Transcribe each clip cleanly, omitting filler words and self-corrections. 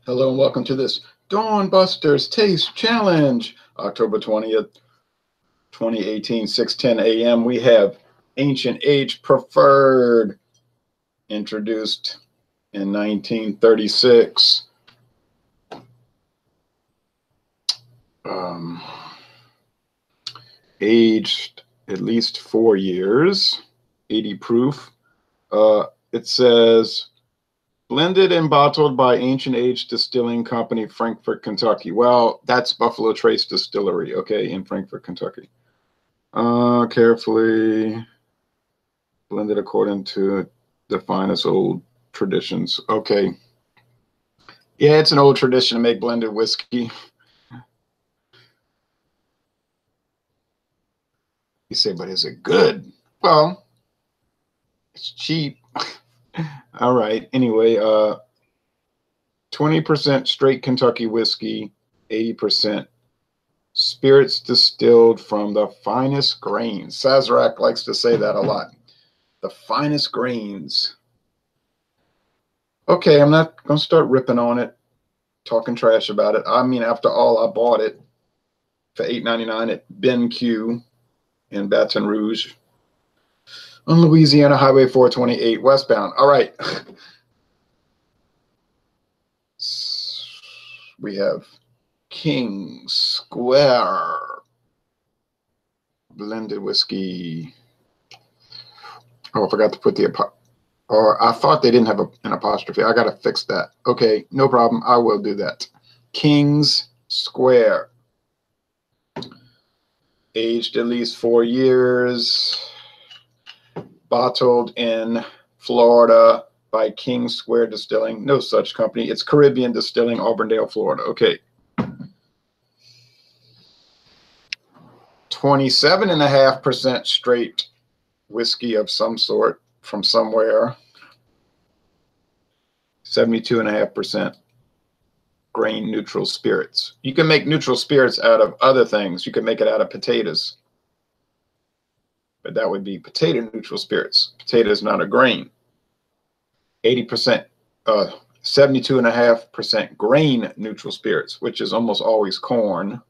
Hello and welcome to this Dawn Busters Taste Challenge, October 20th, 2018, 6:10 a.m. We have Ancient Age Preferred, introduced in 1936. Um, Aged at least 4 years, 80 proof. It says blended and bottled by Ancient Age Distilling Company, Frankfort, Kentucky. Well, that's Buffalo Trace Distillery, okay, in Frankfort, Kentucky. Carefully blended according to the finest old traditions. Okay. Yeah, it's an old tradition to make blended whiskey. You say, but is it good? Well, it's cheap. All right. Anyway, 20% straight Kentucky whiskey, 80% spirits distilled from the finest grains. Sazerac likes to say that a lot. The finest grains. Okay, I'm not going to start ripping on it, talking trash about it. I mean, after all, I bought it for $8.99 at Ben Q in Baton Rouge on Louisiana Highway 428 westbound. All right. We have King Square blended whiskey. Oh, I forgot to put the or I thought they didn't have an apostrophe. I got to fix that. Okay, no problem. I will do that. King's Square. Aged at least 4 years. Bottled in Florida by King Square Distilling. No such company. It's Caribbean Distilling, Auburndale, Florida. Okay. 27.5% straight whiskey of some sort from somewhere. 72.5% grain neutral spirits. You can make neutral spirits out of other things. You can make it out of potatoes. But that would be potato neutral spirits. Potato is not a grain. 80%, 72.5% grain neutral spirits, which is almost always corn,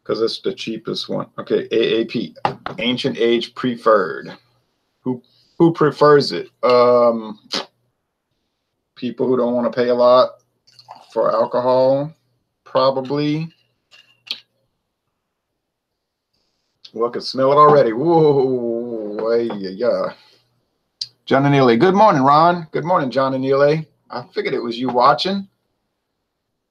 because it's the cheapest one. Okay, AAP, Ancient Age Preferred. Who prefers it? People who don't want to pay a lot for alcohol, probably. Well, I can smell it already. Whoa, yeah. John and Neely. Good morning, Ron. Good morning, John and Neely. I figured it was you watching.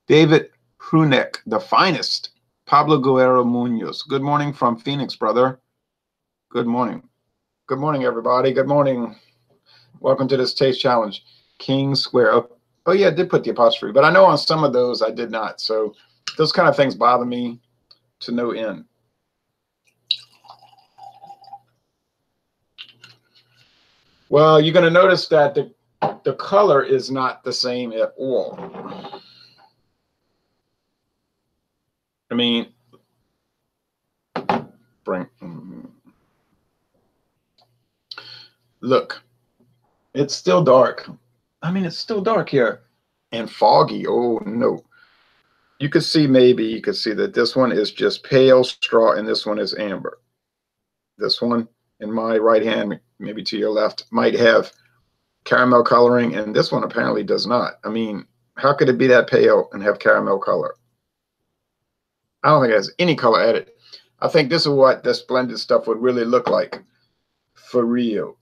David Hrunek, the finest. Pablo Guerrero Munoz. Good morning from Phoenix, brother. Good morning. Good morning, everybody. Good morning. Welcome to this taste challenge. King Square. Oh yeah, I did put the apostrophe, but I know on some of those I did not. So those kind of things bother me to no end. Well, you're going to notice that the color is not the same at all. I mean, look, it's still dark. I mean, it's still dark here and foggy. Oh, no. You could see that this one is just pale straw and this one is amber. This one in my right hand, maybe to your left, might have caramel coloring, and this one apparently does not. I mean, how could it be that pale and have caramel color? I don't think it has any color added. I think this is what this blended stuff would really look like for real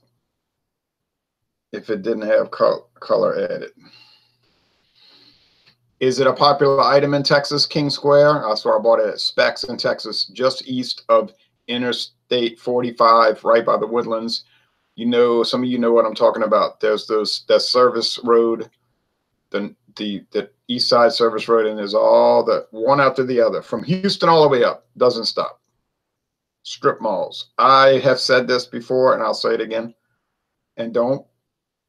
if it didn't have color added. Is it a popular item in Texas, King Square? That's where I bought it at Specs in Texas, just east of Interstate 45, right by the Woodlands. You know, some of you know what I'm talking about. There's that service road, the East Side Service Road, and there's all the one after the other from Houston all the way up. Doesn't stop. Strip malls. I have said this before, and I'll say it again. And don't.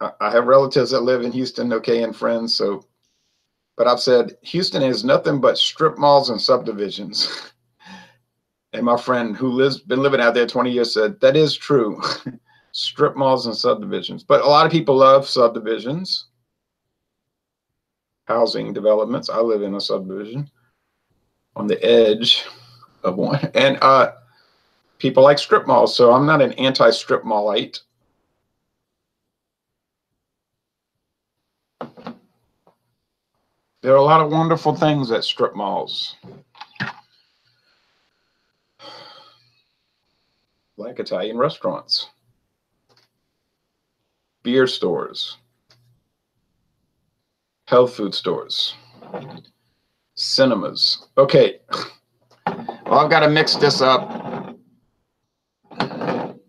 I have relatives that live in Houston, okay, and friends. So, but I've said Houston is nothing but strip malls and subdivisions. And my friend who been living out there 20 years said that is true. Strip malls and subdivisions. But a lot of people love subdivisions. housing developments. I live in a subdivision on the edge of one, and people like strip malls, so I'm not an anti-strip mallite. There are a lot of wonderful things at strip malls, like Italian restaurants, beer stores, health food stores, cinemas. Okay, well, I've got to mix this up, and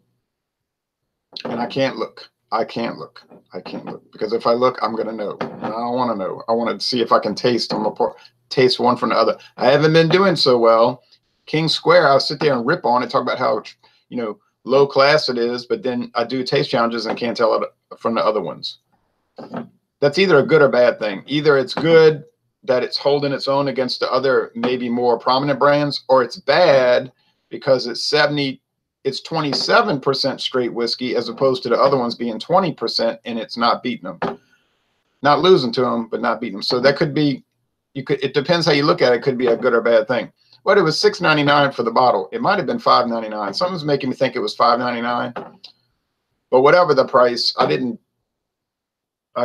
I can't look. I can't look. I can't look, because if I look, I'm gonna know. And I don't want to know. I want to see if I can taste them apart, taste one from the other. I haven't been doing so well. King Square, I'll sit there and rip on it, talk about how, you know, low class it is, but then I do taste challenges and can't tell it from the other ones. That's either a good or bad thing. Either it's good that it's holding its own against the other, maybe more prominent brands, or it's bad because it's 27% straight whiskey as opposed to the other ones being 20%, and it's not beating them. Not losing to them, but not beating them. So that could be, it depends how you look at it. It could be a good or bad thing. But it was $6.99 for the bottle. It might have been $5.99. Something's making me think it was $5.99. But whatever the price, I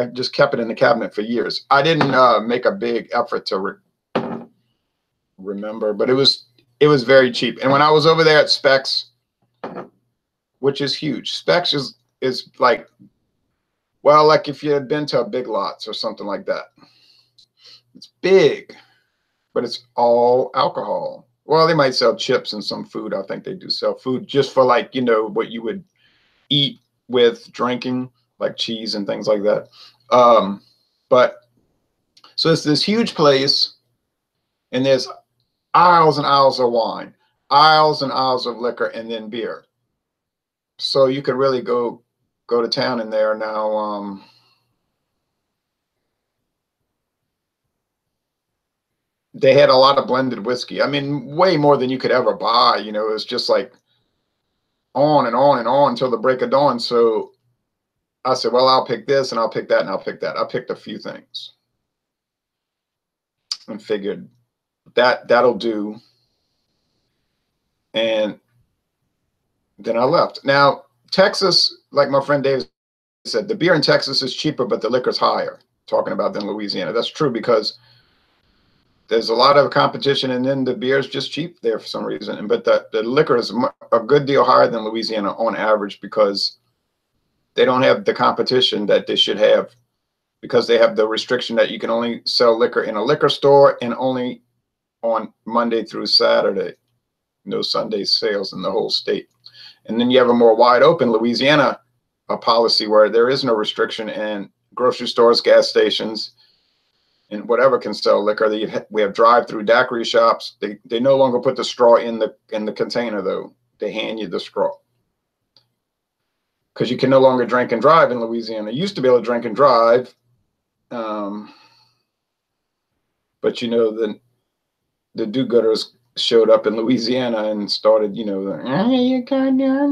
just kept it in the cabinet for years. I didn't make a big effort to remember, but it was very cheap. And when I was over there at Specs, which is huge, Specs is like, well, like if you had been to a Big Lots or something like that. It's big, but it's all alcohol. Well, they might sell chips and some food. I think they do sell food just for, like, you know, what you would eat with drinking, like cheese and things like that. But so it's this huge place, and there's aisles and aisles of wine, aisles and aisles of liquor, and then beer. So you could really go to town in there now. They had a lot of blended whiskey. I mean, way more than you could ever buy. You know, it was just like on and on and on until the break of dawn. So I said, well, I'll pick this and I'll pick that and I'll pick that. I picked a few things and figured that'll do. And then I left. Now, Texas, like my friend Dave said, the beer in Texas is cheaper, but the liquor's higher, talking about than Louisiana. That's true, because there's a lot of competition, and then the beer is just cheap there for some reason. But the liquor is a good deal higher than Louisiana on average, because they don't have the competition that they should have, because they have the restriction that you can only sell liquor in a liquor store and only on Monday through Saturday. No Sunday sales in the whole state. And then you have a more wide open Louisiana policy where there is no restriction, and grocery stores, gas stations, and whatever can sell liquor. We have drive-through daiquiri shops. They no longer put the straw in the container, though. They hand you the straw, because you can no longer drink and drive in Louisiana. You used to be able to drink and drive, but you know, the do-gooders showed up in Louisiana and started, you know, you can't, no.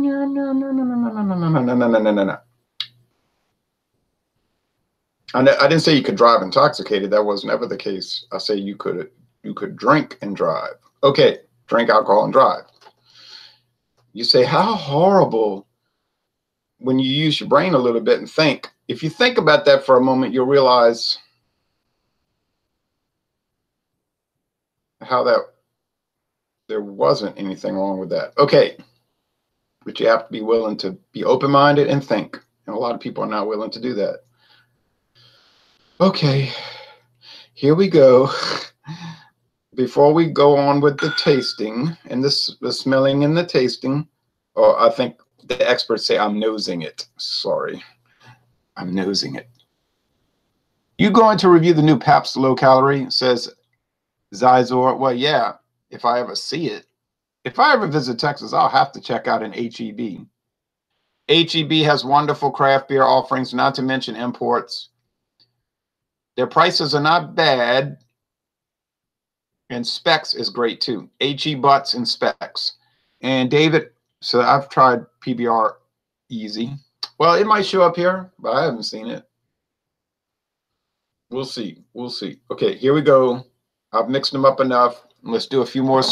I didn't say you could drive intoxicated. That was never the case. I say you could drink and drive. Okay, drink alcohol and drive. You say, how horrible, when you use your brain a little bit and think. If you think about that for a moment, you'll realize how there wasn't anything wrong with that. Okay, but you have to be willing to be open-minded and think. And a lot of people are not willing to do that. Okay, here we go. Before we go on with the tasting and the smelling and the tasting, or I think the experts say I'm nosing it. Sorry, I'm nosing it. You going to review the new Pabst Low Calorie, says Zizor. Well, yeah, if I ever see it. If I ever visit Texas, I'll have to check out an HEB. HEB has wonderful craft beer offerings, not to mention imports. Their prices are not bad, and Specs is great too. HE Butts and Specs. And David, so I've tried PBR Easy. Well, it might show up here, but I haven't seen it. We'll see. We'll see. Okay, here we go. I've mixed them up enough. Let's do a few more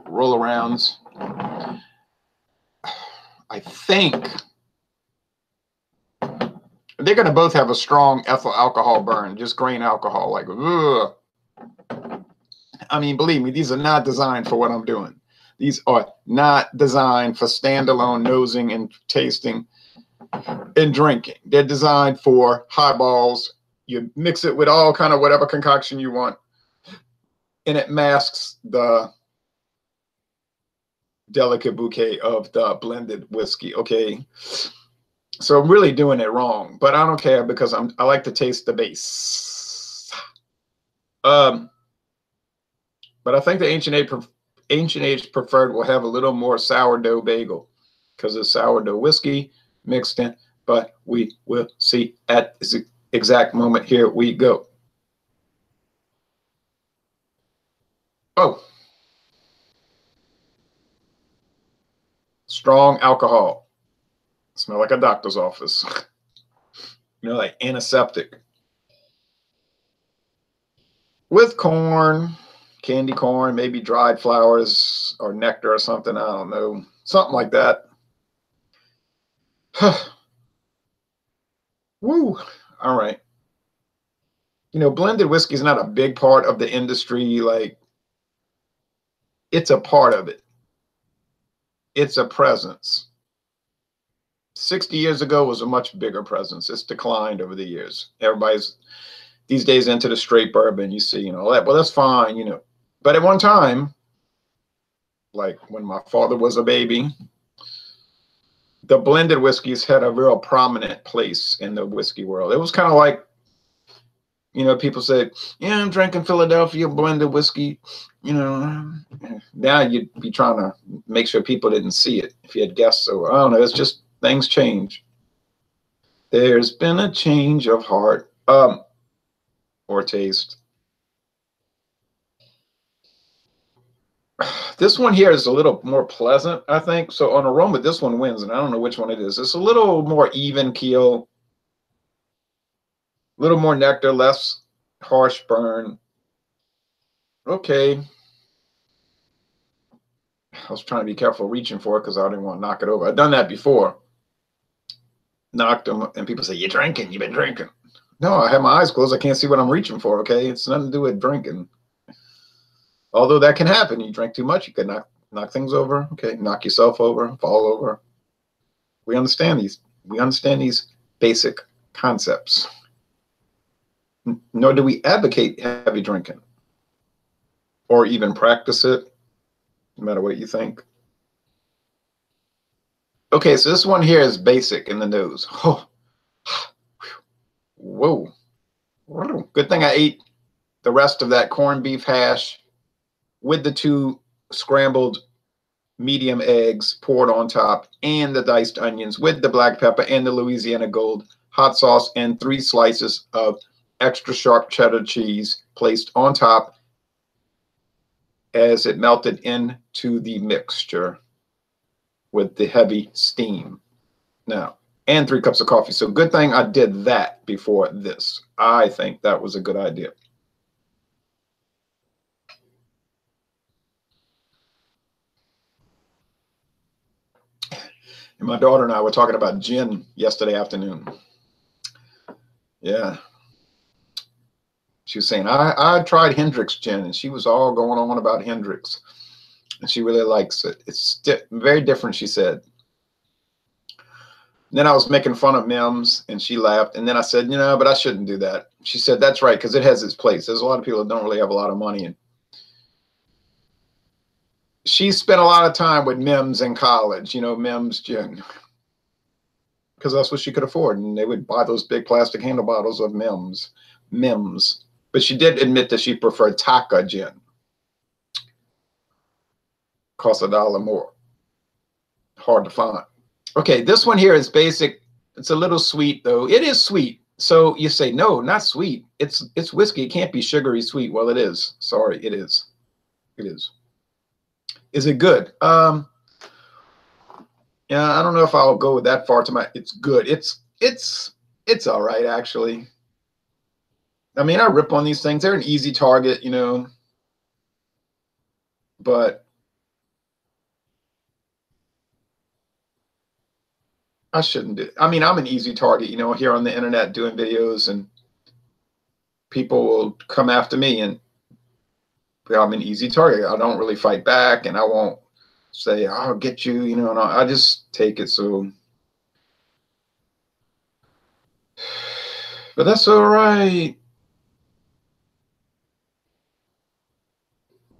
roll arounds. I think they're going to both have a strong ethyl alcohol burn, just grain alcohol. Like, ugh. I mean, believe me, these are not designed for what I'm doing. These are not designed for standalone nosing and tasting and drinking. They're designed for highballs. You mix it with all kind of whatever concoction you want, and it masks the delicate bouquet of the blended whiskey. Okay, so I'm really doing it wrong, but I don't care because I like to taste the base. But I think the Ancient Age Preferred will have a little more sourdough bagel because it's sourdough whiskey mixed in, but we will see at this exact moment. Here we go. Oh, strong alcohol. Smell like a doctor's office. You know, like antiseptic. With corn, candy corn, maybe dried flowers or nectar or something. I don't know. Something like that. Woo. All right. You know, blended whiskey is not a big part of the industry. Like, it's a part of it. It's a presence. 60 years ago was a much bigger presence. It's declined over the years. Everybody's these days into the straight bourbon. You see, you know, that. Well, that's fine, you know. But at one time, like when my father was a baby, the blended whiskeys had a real prominent place in the whiskey world. It was kind of like, you know, people say, yeah, I'm drinking Philadelphia blended whiskey. You know, now you'd be trying to make sure people didn't see it if you had guests over. I don't know. It's just things change. There's been a change of heart or taste. This one here is a little more pleasant, I think. So on aroma, this one wins, and I don't know which one it is. It's a little more even keel, a little more nectar, less harsh burn. Okay. I was trying to be careful reaching for it because I didn't want to knock it over. I've done that before. Knocked them, and people say, you're drinking, you've been drinking. No, I have my eyes closed. I can't see what I'm reaching for, okay? It's nothing to do with drinking. Although that can happen. You drink too much, you could knock things over. Okay, knock yourself over, fall over. We understand these. We understand these basic concepts. Nor do we advocate heavy drinking or even practice it, no matter what you think. Okay, so this one here is basic in the nose. Oh, whoa. Good thing I ate the rest of that corned beef hash with the 2 scrambled medium eggs poured on top and the diced onions with the black pepper and the Louisiana Gold hot sauce and 3 slices of extra sharp cheddar cheese placed on top as it melted into the mixture with the heavy steam. Now, and 3 cups of coffee. So good thing I did that before this. I think that was a good idea. And my daughter and I were talking about gin yesterday afternoon. Yeah. She was saying, I tried Hendrick's gin, and she was all going on about Hendrick's. And she really likes it. It's very different, she said. And then I was making fun of Mims, and she laughed. And then I said, you know, but I shouldn't do that. She said, that's right, because it has its place. There's a lot of people that don't really have a lot of money. And she spent a lot of time with Mims in college, you know, Mims gin. Because that's what she could afford. And they would buy those big plastic handle bottles of Mims. But she did admit that she preferred Taka gin. Costs $1 more. Hard to find. Okay, this one here is basic. It's a little sweet, though. It is sweet. So you say, no, not sweet. It's whiskey. It can't be sugary sweet. Well, it is. Sorry, it is. It is. Is it good? Yeah, I don't know if I'll go that far to my. It's good. It's all right, actually. I mean, I rip on these things. They're an easy target, you know, but I shouldn't do. I mean, I'm an easy target, you know, here on the internet doing videos, and people will come after me, and I'm an easy target. I don't really fight back, and I won't say, I'll get you, you know, and I just take it. So, but that's all right.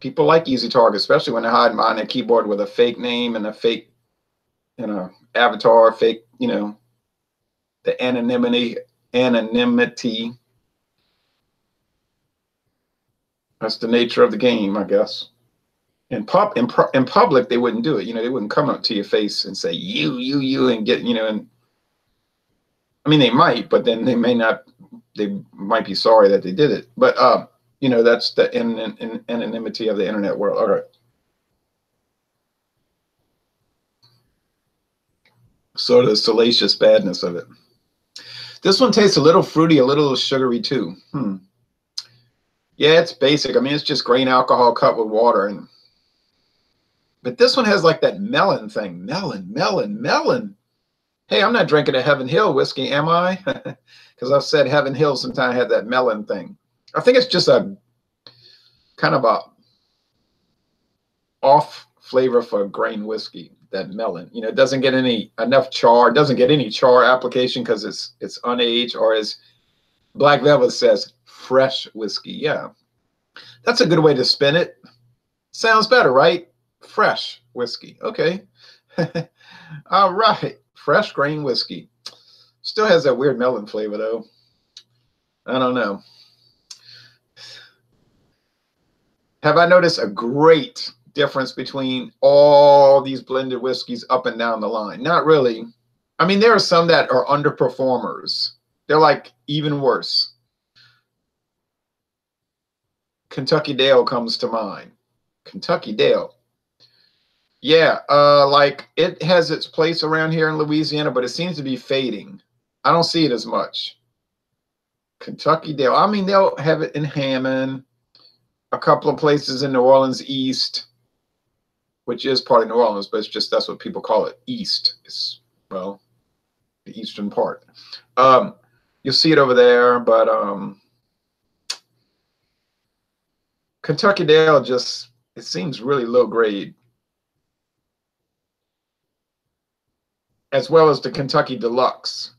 People like easy targets, especially when they're hiding behind a keyboard with a fake name and a fake, you know, avatar, fake, you know, the anonymity. That's the nature of the game, I guess. In public, they wouldn't do it. You know, they wouldn't come up to your face and say you, and get, you know. And I mean, they might, but then they may not. They might be sorry that they did it. But you know, that's the anonymity of the internet world. All right. So the salacious badness of it. This one tastes a little fruity, a little sugary too. Yeah, it's basic. I mean, it's just grain alcohol cut with water, and but this one has like that melon thing. Melon. Hey, I'm not drinking a Heaven Hill whiskey, am I? Because I've said Heaven Hill sometimes had that melon thing. I think it's just a kind of a off flavor for grain whiskey, that melon. You know, it doesn't get enough char. It doesn't get any char application because it's unaged, or as Black Velvet says, fresh whiskey. Yeah, that's a good way to spin it. Sounds better, right? Fresh whiskey. Okay. All right. Fresh grain whiskey. Still has that weird melon flavor, though. I don't know. Have I noticed a great difference between all these blended whiskeys up and down the line? Not really. I mean, there are some that are underperformers. They're like even worse. Kentucky Dale comes to mind. Kentucky Dale. Yeah, like it has its place around here in Louisiana, but it seems to be fading. I don't see it as much. Kentucky Dale. I mean, they'll have it in Hammond, a couple of places in New Orleans East, which is part of New Orleans, but it's just that's what people call it. East. It's, well, the eastern part. You'll see it over there, but Kentucky Dale just, it seems really low grade. As well as the Kentucky Deluxe.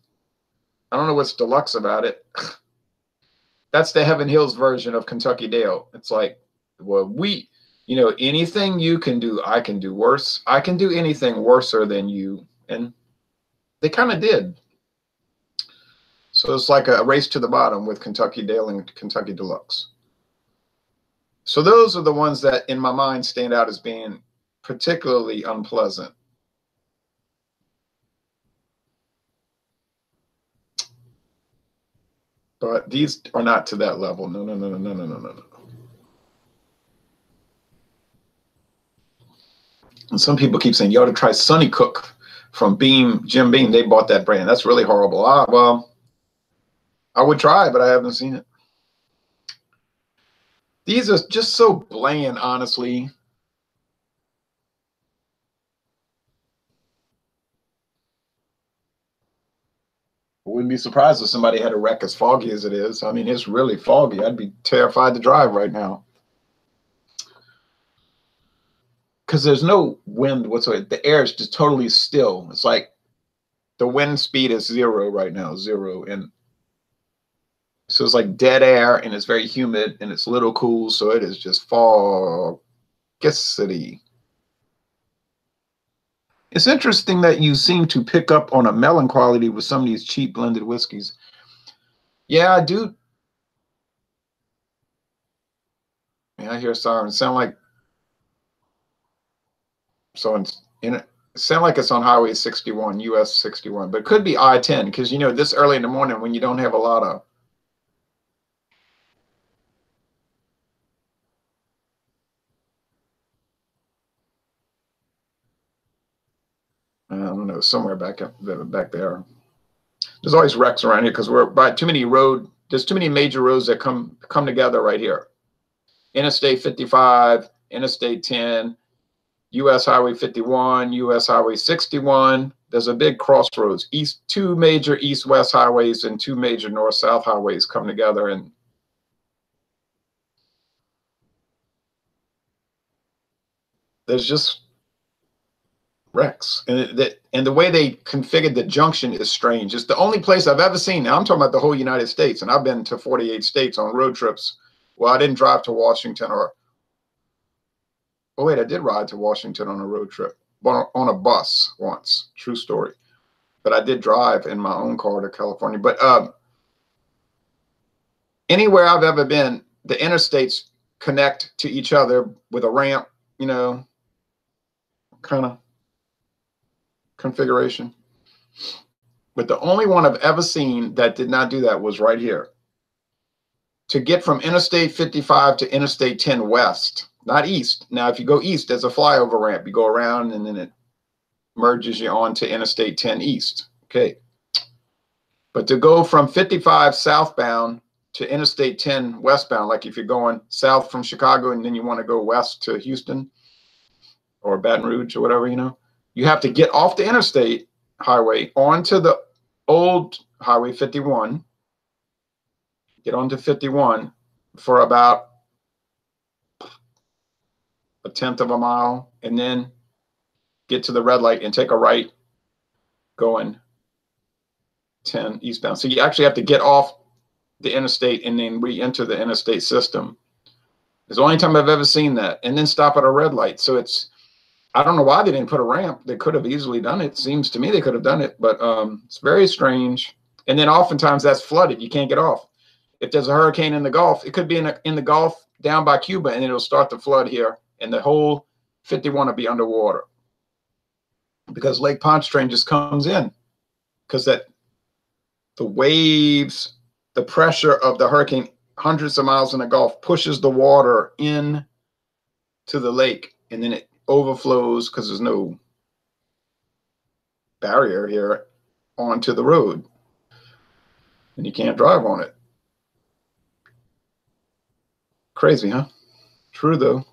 I don't know what's deluxe about it. That's the Heaven Hills version of Kentucky Dale. It's like, well, you know, anything you can do, I can do worse. I can do anything worser than you. And they kind of did. So it's like a race to the bottom with Kentucky Dale and Kentucky Deluxe. So those are the ones that in my mind stand out as being particularly unpleasant. But these are not to that level. No. And some people keep saying, you ought to try Sonny Cook from Jim Beam. They bought that brand. That's really horrible. Well, I would try, but I haven't seen it. These are just so bland, honestly. I wouldn't be surprised if somebody had a wreck as foggy as it is. I mean, it's really foggy. I'd be terrified to drive right now. Because there's no wind whatsoever. The air is just totally still. It's like the wind speed is 0 right now, 0. And so it's like dead air, and it's very humid, and it's a little cool. So it is just foggy. It's interesting that you seem to pick up on a melon quality with some of these cheap blended whiskeys. Yeah, I do. Yeah, I hear sirens. Sound like sound like it's on Highway 61, US 61, but it could be I-10 because you know this early in the morning when you don't have a lot of. I don't know, somewhere back there. There's always wrecks around here because we're by too many road there's too many major roads that come together right here. Interstate 55, Interstate 10, US Highway 51, US Highway 61. There's a big crossroads. Two major east-west highways and two major north-south highways come together, and there's just wrecks. And the way they configured the junction is strange. It's the only place I've ever seen. Now I'm talking about the whole United States, and I've been to 48 states on road trips. Well, I didn't drive to Washington, or oh wait, I did ride to Washington on a road trip, on a bus once. True story. But I did drive in my own car to California. But anywhere I've ever been, the interstates connect to each other with a ramp, you know, kind of configuration. But the only one I've ever seen that did not do that was right here. To get from Interstate 55 to Interstate 10 west, not east. Now, if you go east, there's a flyover ramp. You go around and then it merges you onto Interstate 10 east. Okay. But to go from 55 southbound to Interstate 10 westbound, like if you're going south from Chicago and then you want to go west to Houston or Baton Rouge or whatever, you know, you have to get off the interstate highway onto the old Highway 51, get onto 51 for about a tenth of a mile, and then get to the red light and take a right going 10 eastbound. So you actually have to get off the interstate and then re-enter the interstate system. It's the only time I've ever seen that. And then stop at a red light. So it's, I don't know why they didn't put a ramp. They could have easily done it. Seems to me they could have done it, but it's very strange. And then oftentimes that's flooded. You can't get off. If there's a hurricane in the Gulf, it could be in the Gulf down by Cuba, and it'll start to flood here, and the whole 51 will be underwater because Lake Pontchartrain just comes in, because that the waves, the pressure of the hurricane hundreds of miles in the Gulf pushes the water in to the lake, and then it overflows because there's no barrier here onto the road, and you can't drive on it. Crazy, huh? True, though.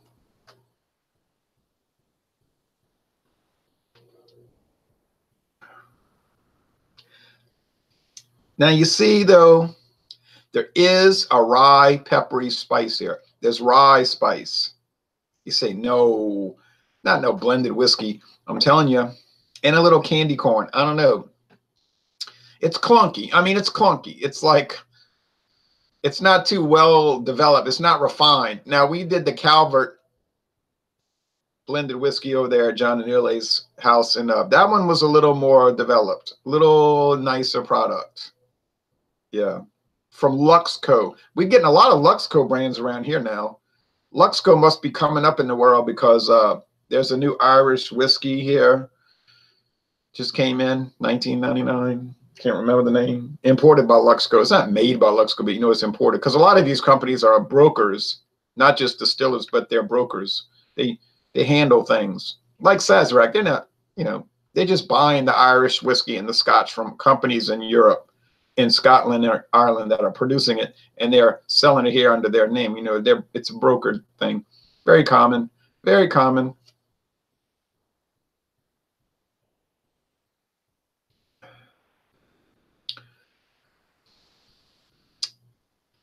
Now, you see, though, there is a rye peppery spice here. There's rye spice. You say, no, not no blended whiskey. I'm telling you, and a little candy corn. I don't know. It's clunky. I mean, it's clunky. It's like, it's not too well developed. It's not refined. Now, we did the Calvert blended whiskey over there at John and Nearly's house, and that one was a little more developed, a little nicer product. Yeah, from Luxco. We're getting a lot of Luxco brands around here now. Luxco must be coming up in the world because there's a new Irish whiskey here. Just came in, 1999. Can't remember the name. Imported by Luxco. It's not made by Luxco, but you know it's imported because a lot of these companies are brokers, not just distillers, but they're brokers. They handle things like Sazerac. They're not, you know, they're just buying the Irish whiskey and the Scotch from companies in Europe, in Scotland or Ireland that are producing it, and they're selling it here under their name. You know, it's a brokered thing. Very common. Very common.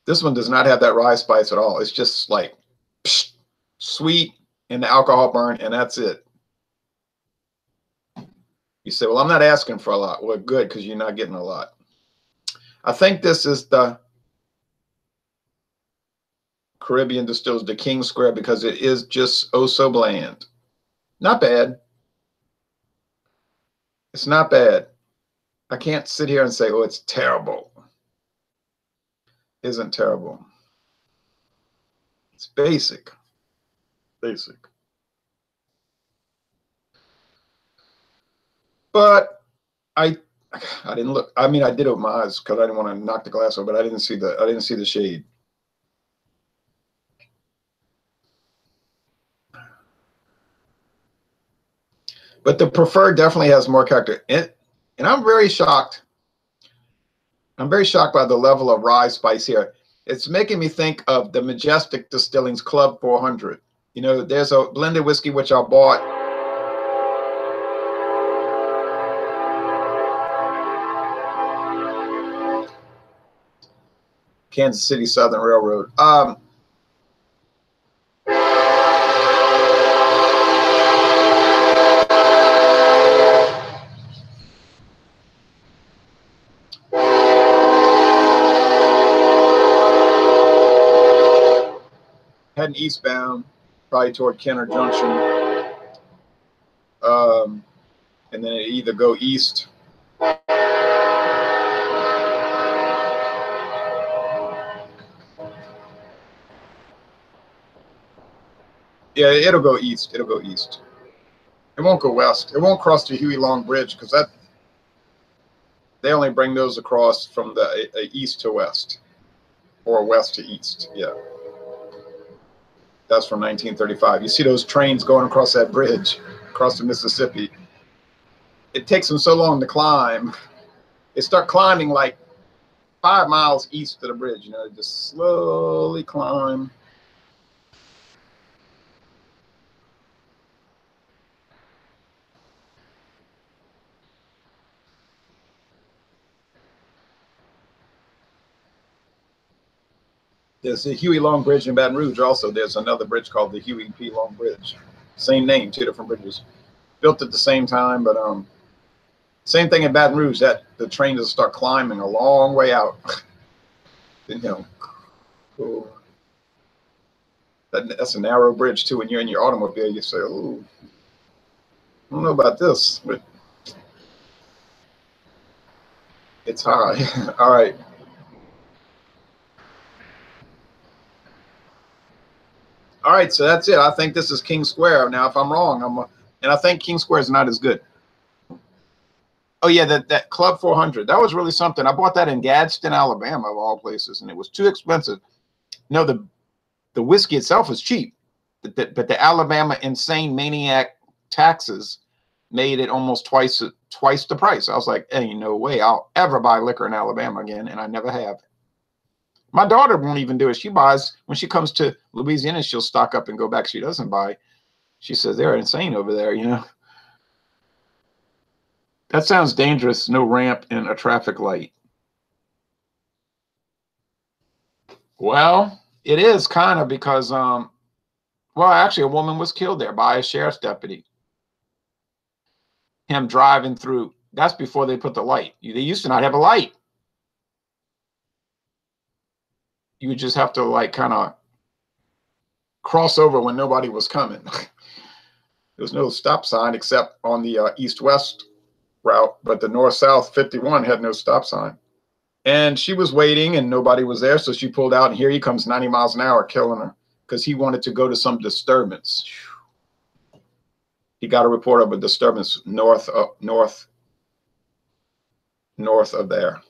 This one does not have that rye spice at all. It's just like psh, sweet and the alcohol burn, and that's it. You say, well, I'm not asking for a lot. Well, good, because you're not getting a lot. I think this is the Caribbean Distillers, the King Square, because it is just oh so bland. Not bad. It's not bad. I can't sit here and say, oh, it's terrible. Isn't terrible. It's basic. Basic. But I didn't look. I mean, I did open my eyes because I didn't want to knock the glass over, but I didn't see the shade. But the preferred definitely has more character. And I'm very shocked. I'm very shocked by the level of rye spice here. It's making me think of the Majestic Distilling's Club 400. You know, there's a blended whiskey which I bought. Kansas City Southern Railroad. Heading eastbound, probably toward Kenner Junction. And then it either go east. Yeah, it'll go east. It'll go east. It won't go west. It won't cross the Huey Long Bridge because that they only bring those across from the east to west or west to east. Yeah. That's from 1935. You see those trains going across that bridge, across the Mississippi. It takes them so long to climb. They start climbing like 5 miles east of the bridge. You know, they just slowly climb. There's the Huey Long Bridge in Baton Rouge. Also, there's another bridge called the Huey P. Long Bridge. Same name, 2 different bridges. Built at the same time, but same thing in Baton Rouge. That the train just start climbing a long way out. You know, cool. That's a narrow bridge too. When you're in your automobile, you say, "Oh, I don't know about this," but it's high. All right. All right, so that's it. I think this is King Square. Now, if I'm wrong, and I think King Square is not as good. Oh yeah, that Club 400. That was really something. I bought that in Gadsden, Alabama, of all places, and it was too expensive. No, the whiskey itself was cheap, but the Alabama insane maniac taxes made it almost twice the price. I was like, hey, no way I'll ever buy liquor in Alabama again, and I never have. My daughter won't even do it. She buys when she comes to Louisiana. She'll stock up and go back. She doesn't buy. She says they're insane over there. You know. That sounds dangerous. No ramp and a traffic light. Well, it is kind of because well, actually, a woman was killed there by a sheriff's deputy. Him driving through. That's before they put the light. They used to not have a light. You would just have to like kind of cross over when nobody was coming. There was no stop sign except on the east-west route, but the north-south 51 had no stop sign. And she was waiting and nobody was there, so she pulled out, and here he comes 90 miles an hour killing her because he wanted to go to some disturbance. He got a report of a disturbance north of there.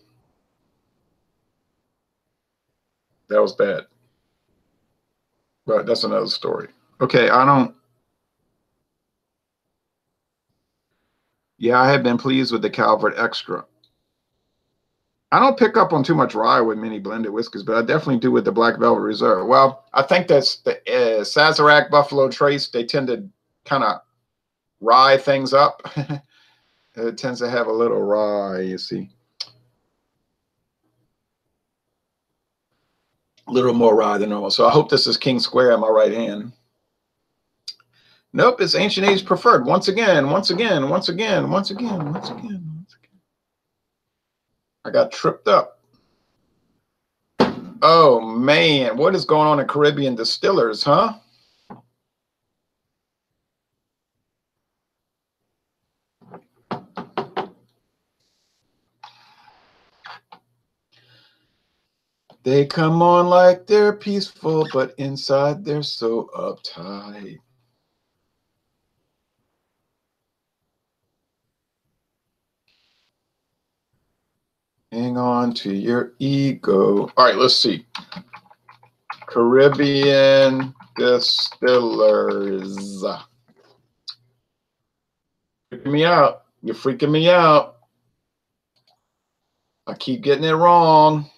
That was bad. But that's another story. Okay, yeah, I have been pleased with the Calvert Extra. I don't pick up on too much rye with many blended whiskeys, but I definitely do with the Black Velvet Reserve. Well, I think that's the Sazerac, Buffalo Trace. They tend to kind of rye things up. It tends to have a little rye, you see. A little more rye than normal. So I hope this is King Square on my right hand. Nope, it's Ancient Age Preferred. Once again. I got tripped up. Oh, man. What is going on in Caribbean Distillers, huh? They come on like they're peaceful, but inside they're so uptight. Hang on to your ego. All right, let's see. Caribbean Distillers. Freaking me out. You're freaking me out. I keep getting it wrong.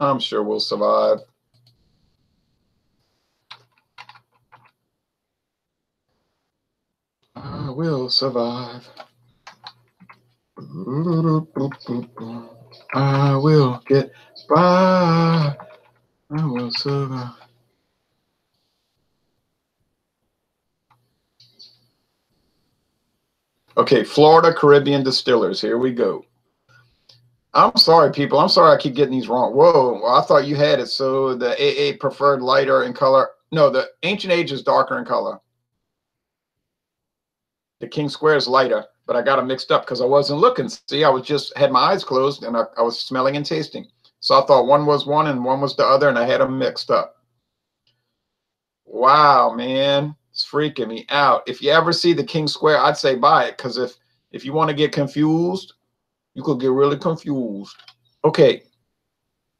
I'm sure we'll survive. I will survive. I will get by. I will survive. Okay, Florida Caribbean Distillers. Here we go. I'm sorry, people. I'm sorry I keep getting these wrong. Whoa, I thought you had it. So the AA preferred lighter in color. No, the Ancient Age is darker in color. The King Square is lighter, but I got them mixed up because I wasn't looking. See, I was just had my eyes closed and I was smelling and tasting. So I thought one was one and one was the other, and I had them mixed up. Wow, man, it's freaking me out. If you ever see the King Square, I'd say buy it, because if you want to get confused, you could get really confused. Okay.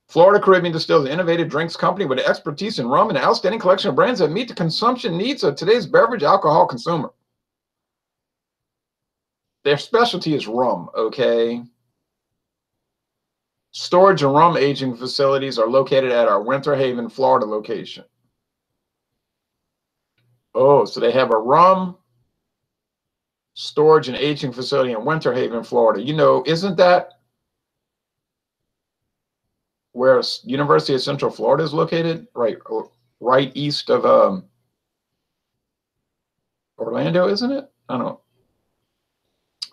Florida Caribbean Distillers, an innovative drinks company with expertise in rum and an outstanding collection of brands that meet the consumption needs of today's beverage alcohol consumer. Their specialty is rum, okay? Storage and rum aging facilities are located at our Winter Haven, Florida location. Oh, so they have a rum storage and aging facility in Winter Haven, Florida. You know, isn't that where University of Central Florida is located? Right east of Orlando, isn't it? I don't know.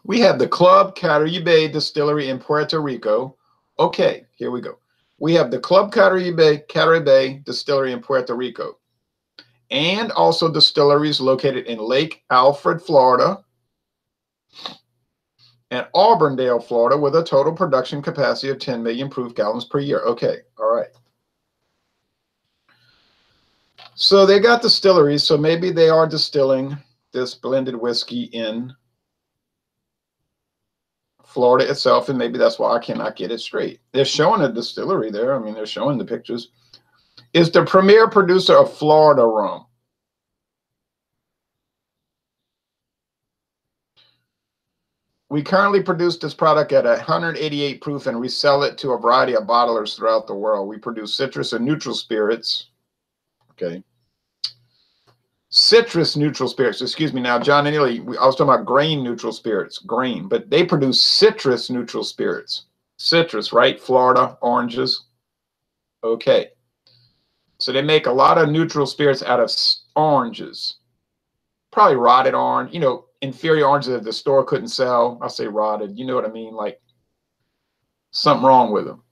We have the Club Caribe Distillery in Puerto Rico. Okay, here we go. We have the Club Caribe Distillery in Puerto Rico, and also distilleries located in Lake Alfred, Florida, and Auburndale, Florida, with a total production capacity of 10 million proof gallons per year. Okay, all right. So they got distilleries, so maybe they are distilling this blended whiskey in Florida itself, and maybe that's why I cannot get it straight. They're showing a distillery there. I mean, they're showing the pictures. Is the premier producer of Florida rum. We currently produce this product at 188 proof and resell it to a variety of bottlers throughout the world. We produce citrus and neutral spirits. Okay. Citrus neutral spirits. Excuse me. Now, John and Neely, I was talking about grain neutral spirits, grain, but they produce citrus neutral spirits. Citrus, right? Florida, oranges. Okay. So they make a lot of neutral spirits out of oranges. Probably rotted orange, you know, inferior oranges that the store couldn't sell. I say rotted, you know what I mean? Like something wrong with them.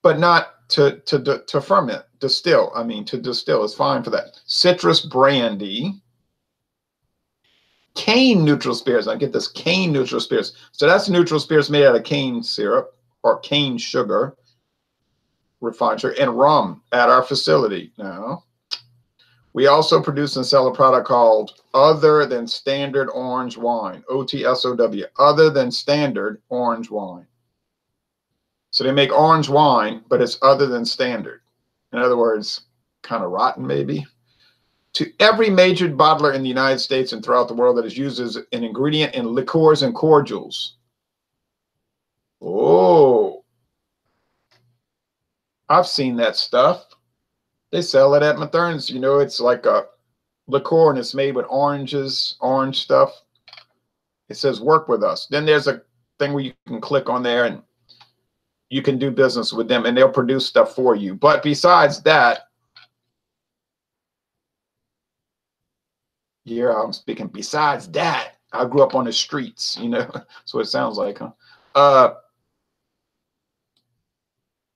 But not to ferment, distill. I mean, to distill is fine for that. Citrus brandy. Cane neutral spirits. I get this cane neutral spirits. So that's neutral spirits made out of cane syrup or cane sugar, refined sugar, and rum at our facility. Now, we also produce and sell a product called Other Than Standard Orange Wine, OTSOW, Other Than Standard Orange Wine. So they make orange wine, but it's other than standard. In other words, kind of rotten maybe. To every major bottler in the United States and throughout the world that is used as an ingredient in liqueurs and cordials. Oh, I've seen that stuff. They sell it at Mathern's. You know, it's like a liqueur and it's made with oranges, orange stuff. It says work with us. Then there's a thing where you can click on there and you can do business with them and they'll produce stuff for you. But besides that, yeah, I'm speaking. Besides that, I grew up on the streets, you know. That's what it sounds like, huh?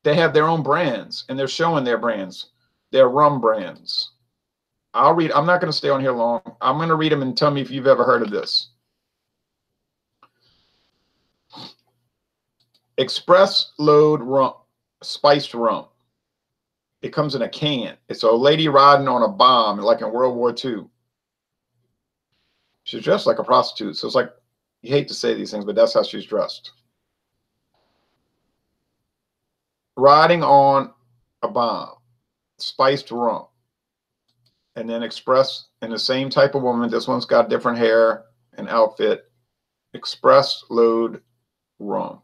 They have their own brands and they're showing their brands. They're rum brands. I'll read. I'm not going to stay on here long. I'm going to read them and tell me if you've ever heard of this. Express load rum, spiced rum. It comes in a can. It's a lady riding on a bomb, like in World War II. She's dressed like a prostitute. So it's like, you hate to say these things, but that's how she's dressed. Riding on a bomb, spiced rum. And then Express in the same type of woman. This one's got different hair and outfit. Express load rum.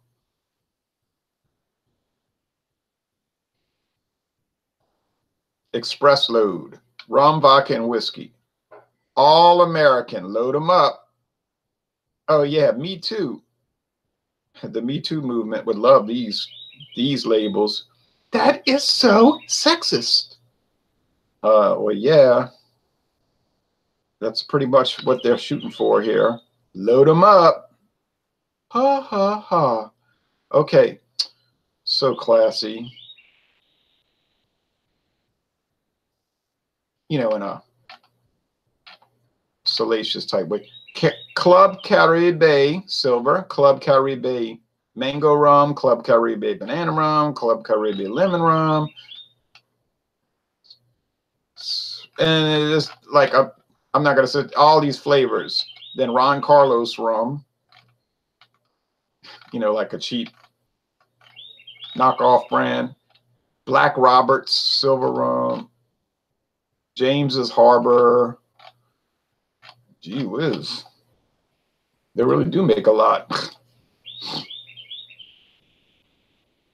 Express load, rum, vodka, and whiskey. All American, load them up. Oh yeah, Me Too. The Me Too movement would love these labels. That is so sexist. Well, yeah, that's pretty much what they're shooting for here. Load them up. Ha ha ha. Okay, so classy. You know, in a salacious type way. Club Caribe silver, Club Caribe mango rum, Club Caribe banana rum, Club Caribe lemon rum. And it's like I'm not going to say all these flavors. Then Ron Carlos rum, you know, like a cheap knockoff brand. Black Roberts silver rum. James's Harbor. Gee whiz. They really do make a lot.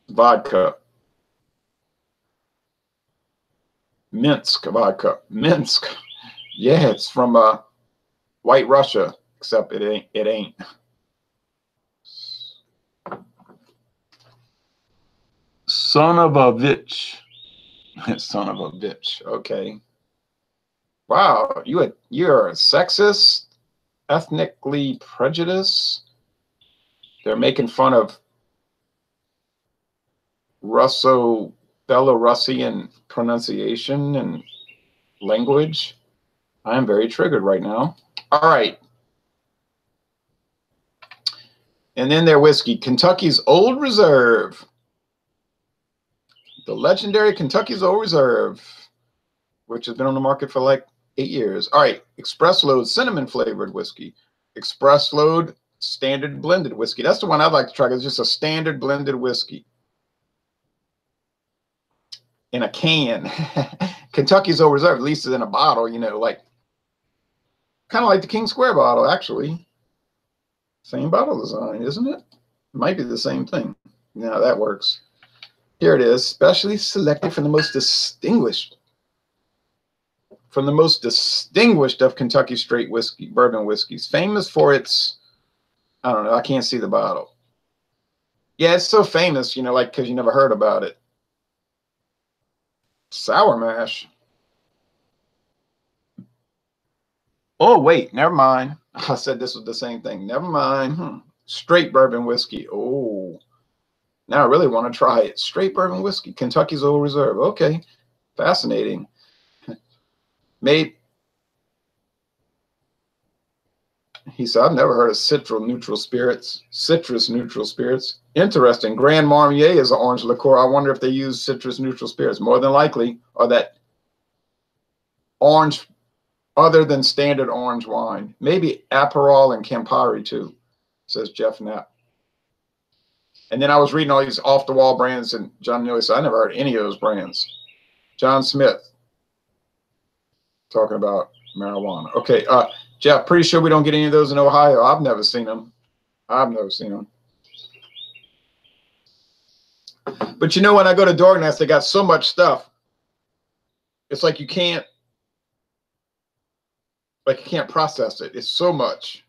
Vodka. Minsk vodka. Minsk. Yeah, it's from White Russia, except it ain't. Son of a bitch. Son of a bitch. Okay. Wow, you're a sexist, ethnically prejudiced. They're making fun of Russo-Belarusian pronunciation and language. I am very triggered right now. All right. And then their whiskey, Kentucky's Old Reserve. The legendary Kentucky's Old Reserve, which has been on the market for like 8 years. All right, Express Load cinnamon flavored whiskey. Express Load standard blended whiskey. That's the one I'd like to try. It's just a standard blended whiskey in a can. Kentucky's Old Reserve, at least is in a bottle, you know, like kind of like the King Square bottle, actually. Same bottle design, isn't it? Might be the same thing. Now that works. Here it is, specially selected from the most distinguished. From the most distinguished of Kentucky straight whiskey, bourbon whiskeys, famous for its, I don't know, I can't see the bottle. Yeah, it's so famous, you know, like because you never heard about it. Sour mash. Oh, wait, never mind. I said this was the same thing. Never mind. Straight bourbon whiskey. Oh, now I really want to try it. Straight bourbon whiskey, Kentucky's Old Reserve. Okay, fascinating. Made, he said, I've never heard of citrus neutral spirits. Citrus neutral spirits. Interesting. Grand Marnier is an orange liqueur. I wonder if they use citrus neutral spirits. More than likely, or that orange, other than standard orange wine. Maybe Aperol and Campari too, says Jeff Knapp. And then I was reading all these off-the-wall brands, and John Neely said, I never heard any of those brands. John Smith, talking about marijuana. Okay, Jeff, pretty sure we don't get any of those in Ohio. I've never seen them. I've never seen them. But you know, when I go to Dorgnest, they got so much stuff. It's like you can't process it. It's so much.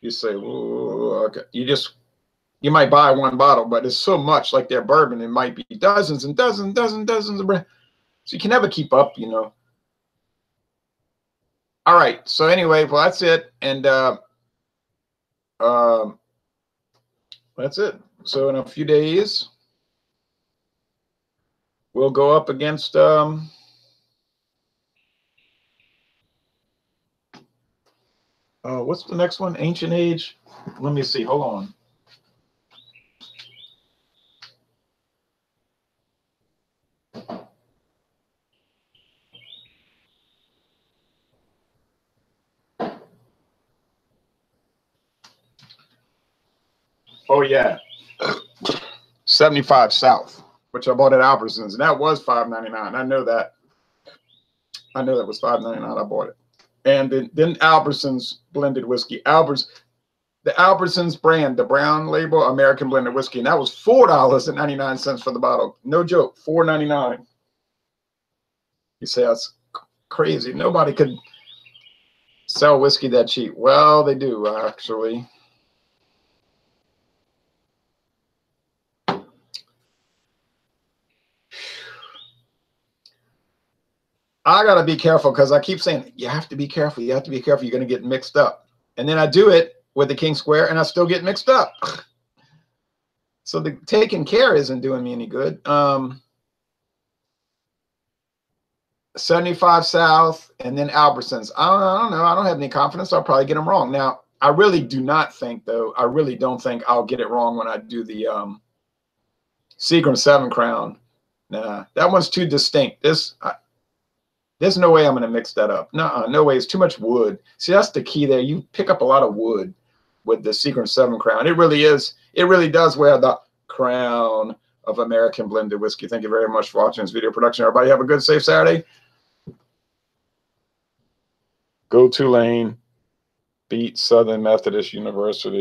You say, whoa, okay. You might buy one bottle, but it's so much like their bourbon. It might be dozens and dozens of brands. So you can never keep up, you know. All right. So anyway, well, that's it. And that's it. So in a few days, we'll go up against what's the next one? Ancient Age. Let me see. Hold on. Oh yeah, 75 South, which I bought at Albertsons, and that was $5.99. I know that. I know that was $5.99. I bought it, and then Albertsons blended whiskey. the Albertsons brand, the brown label, American blended whiskey, and that was $4.99 for the bottle. No joke, $4.99. You say that's crazy. Nobody could sell whiskey that cheap. Well, they do actually. I gotta be careful because I keep saying you have to be careful. You have to be careful. You're gonna get mixed up, and then I do it with the King Square, and I still get mixed up. So the taking care isn't doing me any good. 75 South, and then Albertsons. I don't know. I don't have any confidence. I'll probably get them wrong. Now, I really do not think, though, I really don't think I'll get it wrong when I do the Seagram 7 Crown. Nah, that one's too distinct. There's no way I'm going to mix that up. No way. It's too much wood. See, that's the key there. You pick up a lot of wood with the Seagram 7 Crown. It really is. It really does wear the crown of American blended whiskey. Thank you very much for watching this video production. Everybody have a good, safe Saturday. Go Tulane. Beat Southern Methodist University.